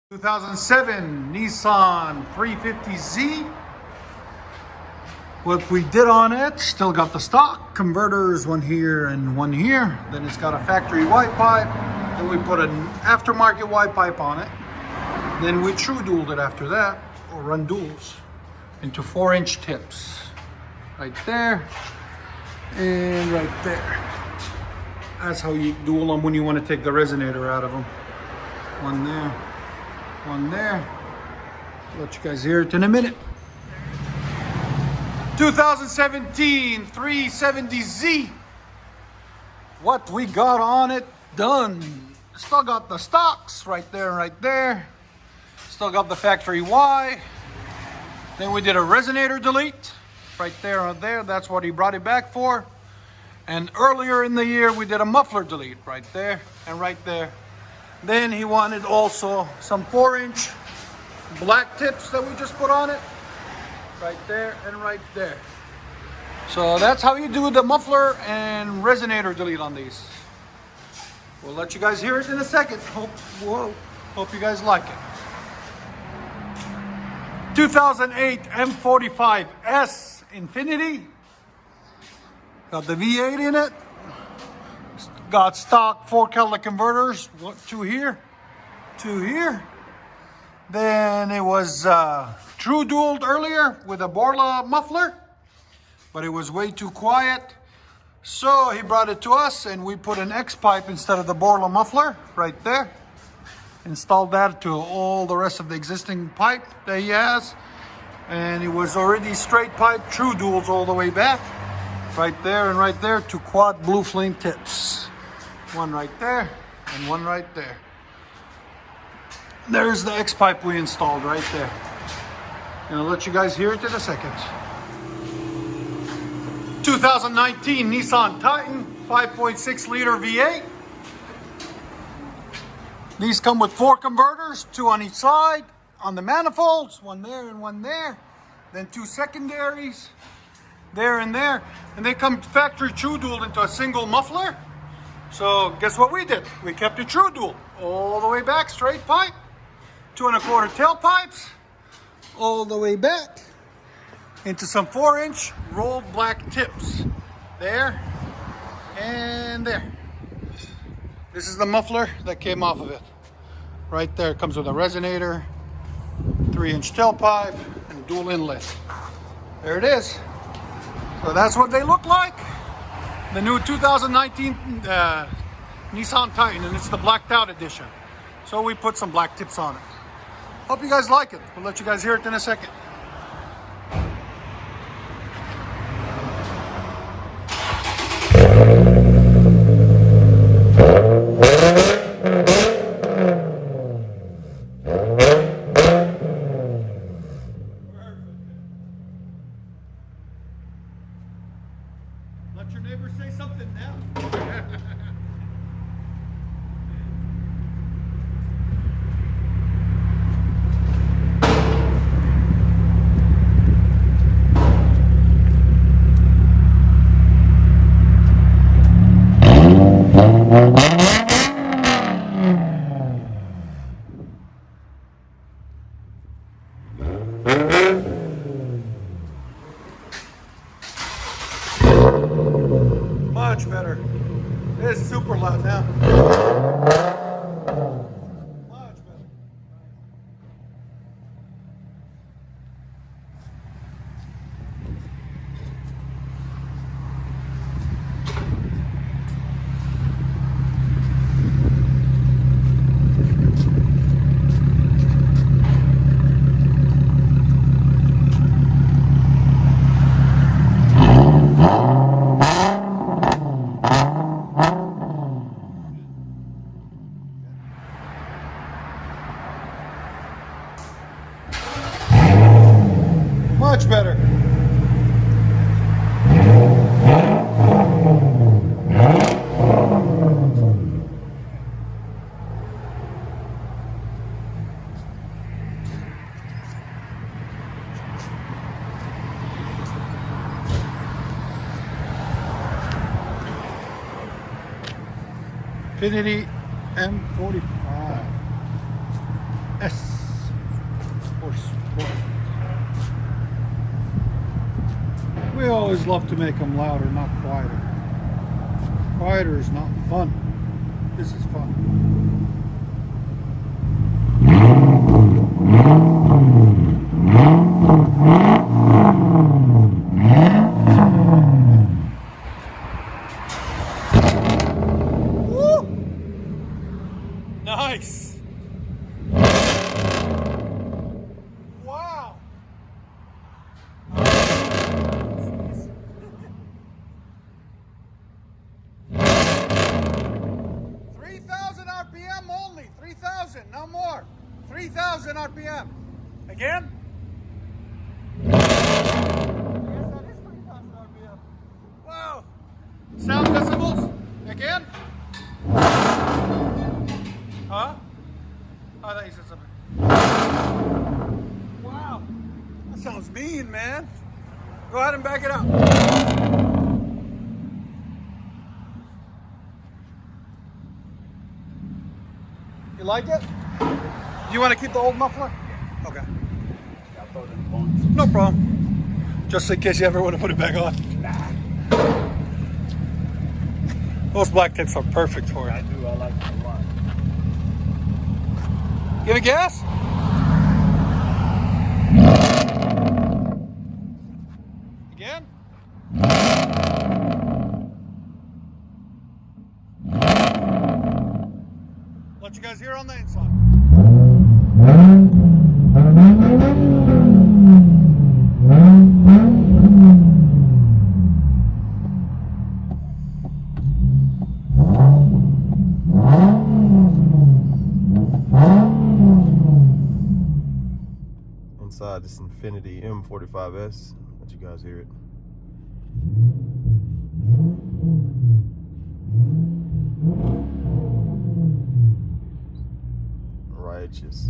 2007 Nissan 350Z. What we did on it, still got the stock converters, one here and one here. Then it's got a factory white pipe. Then we put an aftermarket white pipe on it. Then we true dualed it after that, or run duals, into 4-inch tips. Right there and right there. That's how you dual them when you want to take the resonator out of them. One there. One there. I'll let you guys hear it in a minute. 2017 370Z. What we got on it done. Still got the stocks right there and right there. Still got the factory Y. Then we did a resonator delete right there and there. That's what he brought it back for. And earlier in the year we did a muffler delete right there and right there. Then he wanted also some 4-inch black tips that we just put on it. Right there and right there. So that's how you do the muffler and resonator delete on these. We'll let you guys hear it in a second. Hope you guys like it. 2008 M45S Infinity. Got the V8 in it. Got stock 4 catalytic converters, two here, two here. Then it was true dualed earlier with a Borla muffler, but it was way too quiet. So he brought it to us and we put an X pipe instead of the Borla muffler right there. Installed that to all the rest of the existing pipe that he has. And it was already straight pipe, true duals all the way back. Right there and right there, to quad blue flame tips. One right there and one right there. There's the X pipe we installed right there. And I'll let you guys hear it in a second. 2019 Nissan Titan 5.6 liter V8. These come with 4 converters, 2 on each side, on the manifolds, one there and one there. Then 2 secondaries, there and there. And they come factory true dualed into a single muffler. So guess what we did? We kept it true dual all the way back, straight pipe, 2 1/4 tailpipes, all the way back into some 4-inch rolled black tips. There and there. This is the muffler that came off of it. Right there, it comes with a resonator, 3-inch tailpipe, and dual inlet. There it is. So that's what they look like. The new 2019 Nissan Titan, and it's the blacked out edition. So we put some black tips on it. Hope you guys like it. We'll let you guys hear it in a second. Let your neighbor say something now. Much better. It's super loud now. Much better. Much better. INFINITI M45S. I always love to make them louder, not quieter. Quieter is not fun. This is fun. Woo! Nice. Wow. 3,000 RPM only. 3,000, no more. 3,000 RPM. Again? Yes, that is 3,000 RPM. Wow. Sound decibels? Again? Huh? I thought you said something. Wow. That sounds mean, man. Go ahead and back it up. You like it? Do you want to keep the old muffler? Okay. No problem. Just in case you ever want to put it back on. Nah. Those black tips are perfect for it. I do. I like it a lot. Give it gas? Again? Let you guys hear on the inside. Inside this Infiniti M45S, let you guys hear it. Righteous.